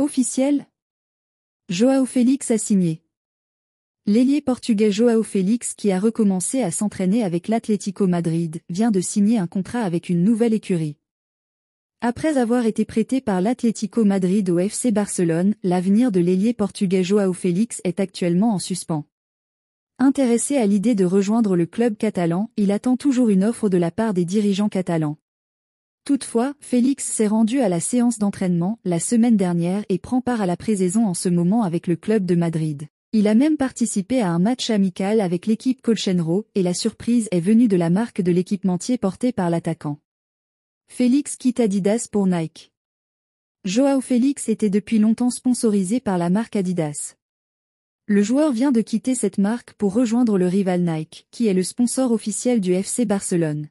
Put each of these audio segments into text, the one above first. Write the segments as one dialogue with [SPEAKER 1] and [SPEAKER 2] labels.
[SPEAKER 1] Officiel? João Félix a signé. L'ailier portugais João Félix, qui a recommencé à s'entraîner avec l'Atlético Madrid, vient de signer un contrat avec une nouvelle écurie. Après avoir été prêté par l'Atlético Madrid au FC Barcelone, l'avenir de l'ailier portugais João Félix est actuellement en suspens. Intéressé à l'idée de rejoindre le club catalan, il attend toujours une offre de la part des dirigeants catalans. Toutefois, Félix s'est rendu à la séance d'entraînement la semaine dernière et prend part à la pré-saison en ce moment avec le club de Madrid. Il a même participé à un match amical avec l'équipe Colchonero et la surprise est venue de la marque de l'équipementier porté par l'attaquant. Félix quitte Adidas pour Nike. João Félix était depuis longtemps sponsorisé par la marque Adidas. Le joueur vient de quitter cette marque pour rejoindre le rival Nike, qui est le sponsor officiel du FC Barcelone.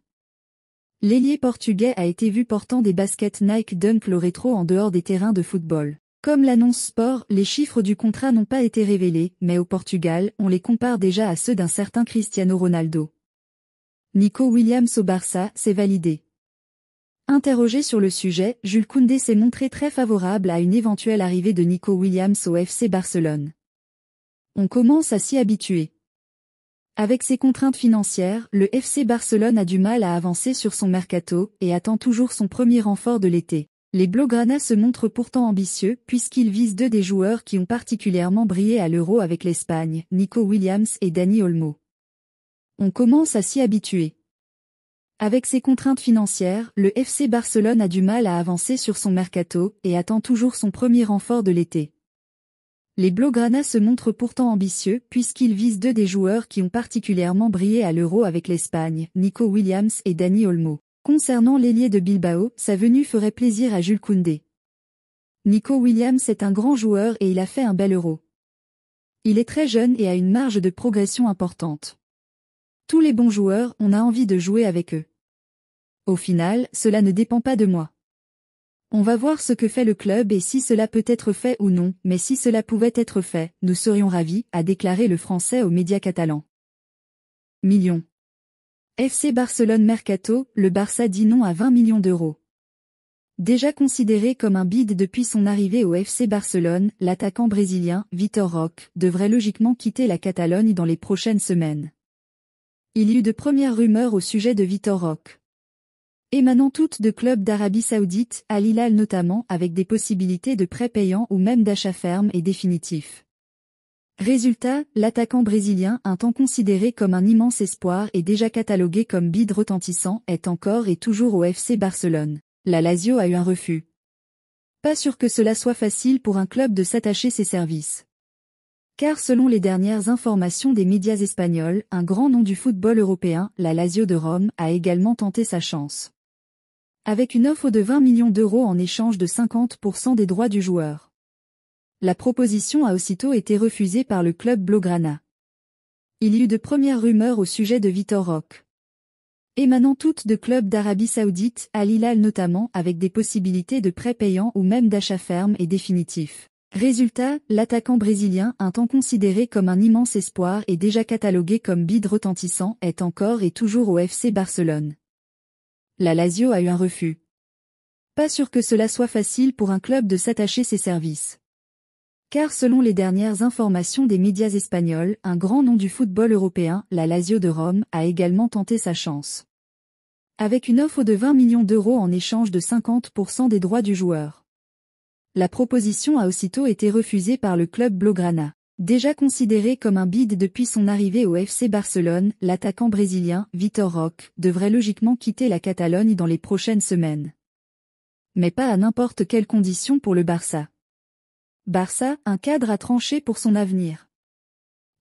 [SPEAKER 1] L'ailier portugais a été vu portant des baskets Nike Dunk Low Retro en dehors des terrains de football. Comme l'annonce Sport, les chiffres du contrat n'ont pas été révélés, mais au Portugal, on les compare déjà à ceux d'un certain Cristiano Ronaldo. Nico Williams au Barça, c'est validé. Interrogé sur le sujet, Jules Koundé s'est montré très favorable à une éventuelle arrivée de Nico Williams au FC Barcelone. On commence à s'y habituer. Avec ses contraintes financières, le FC Barcelone a du mal à avancer sur son mercato et attend toujours son premier renfort de l'été. Les Blaugrana se montrent pourtant ambitieux puisqu'ils visent deux des joueurs qui ont particulièrement brillé à l'Euro avec l'Espagne, Nico Williams et Dani Olmo. On commence à s'y habituer. Avec ses contraintes financières, le FC Barcelone a du mal à avancer sur son mercato et attend toujours son premier renfort de l'été. Les Blaugrana se montrent pourtant ambitieux puisqu'ils visent deux des joueurs qui ont particulièrement brillé à l'Euro avec l'Espagne, Nico Williams et Dani Olmo. Concernant l'ailier de Bilbao, sa venue ferait plaisir à Jules Koundé. Nico Williams est un grand joueur et il a fait un bel Euro. Il est très jeune et a une marge de progression importante. Tous les bons joueurs, on a envie de jouer avec eux. Au final, cela ne dépend pas de moi. On va voir ce que fait le club et si cela peut être fait ou non, mais si cela pouvait être fait, nous serions ravis, a déclaré le Français aux médias catalans. Millions. FC Barcelone Mercato, le Barça dit non à 20 millions d'euros. Déjà considéré comme un bid depuis son arrivée au FC Barcelone, l'attaquant brésilien, Vitor Roque, devrait logiquement quitter la Catalogne dans les prochaines semaines. Il y eut de premières rumeurs au sujet de Vitor Roque. Émanant toutes de clubs d'Arabie Saoudite, Al Hilal notamment, avec des possibilités de prêts payants ou même d'achat ferme et définitif. Résultat, l'attaquant brésilien, un temps considéré comme un immense espoir et déjà catalogué comme bid retentissant, est encore et toujours au FC Barcelone. La Lazio a eu un refus. Pas sûr que cela soit facile pour un club de s'attacher ses services. Car selon les dernières informations des médias espagnols, un grand nom du football européen, la Lazio de Rome, a également tenté sa chance. Avec une offre de 20 millions d'euros en échange de 50% des droits du joueur. La proposition a aussitôt été refusée par le club Blaugrana. Il y eut de premières rumeurs au sujet de Vitor Roque. Émanant toutes de clubs d'Arabie Saoudite, Al Hilal notamment, avec des possibilités de prêts payants ou même d'achat ferme et définitif. Résultat, l'attaquant brésilien, un temps considéré comme un immense espoir et déjà catalogué comme bid retentissant, est encore et toujours au FC Barcelone. La Lazio a eu un refus. Pas sûr que cela soit facile pour un club de s'attacher ses services. Car selon les dernières informations des médias espagnols, un grand nom du football européen, la Lazio de Rome, a également tenté sa chance. Avec une offre de 20 millions d'euros en échange de 50% des droits du joueur. La proposition a aussitôt été refusée par le club Blaugrana. Déjà considéré comme un bid depuis son arrivée au FC Barcelone, l'attaquant brésilien, Vitor Roque, devrait logiquement quitter la Catalogne dans les prochaines semaines. Mais pas à n'importe quelles conditions pour le Barça. Barça, un cadre a tranché pour son avenir.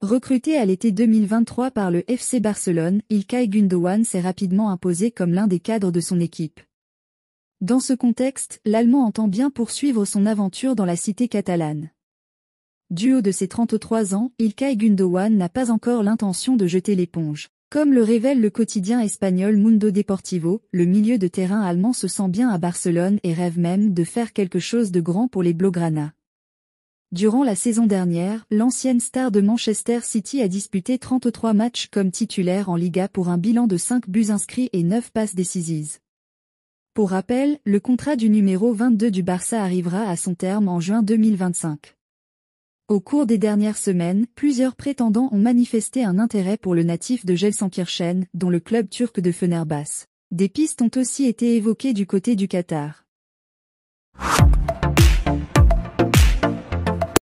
[SPEAKER 1] Recruté à l'été 2023 par le FC Barcelone, İlkay Gündoğan s'est rapidement imposé comme l'un des cadres de son équipe. Dans ce contexte, l'Allemand entend bien poursuivre son aventure dans la cité catalane. Du haut de ses 33 ans, İlkay Gündoğan n'a pas encore l'intention de jeter l'éponge. Comme le révèle le quotidien espagnol Mundo Deportivo, le milieu de terrain allemand se sent bien à Barcelone et rêve même de faire quelque chose de grand pour les Blaugrana. Durant la saison dernière, l'ancienne star de Manchester City a disputé 33 matchs comme titulaire en Liga pour un bilan de 5 buts inscrits et 9 passes décisives. Pour rappel, le contrat du numéro 22 du Barça arrivera à son terme en juin 2025. Au cours des dernières semaines, plusieurs prétendants ont manifesté un intérêt pour le natif de Gelsenkirchen, dont le club turc de Fenerbahçe. Des pistes ont aussi été évoquées du côté du Qatar.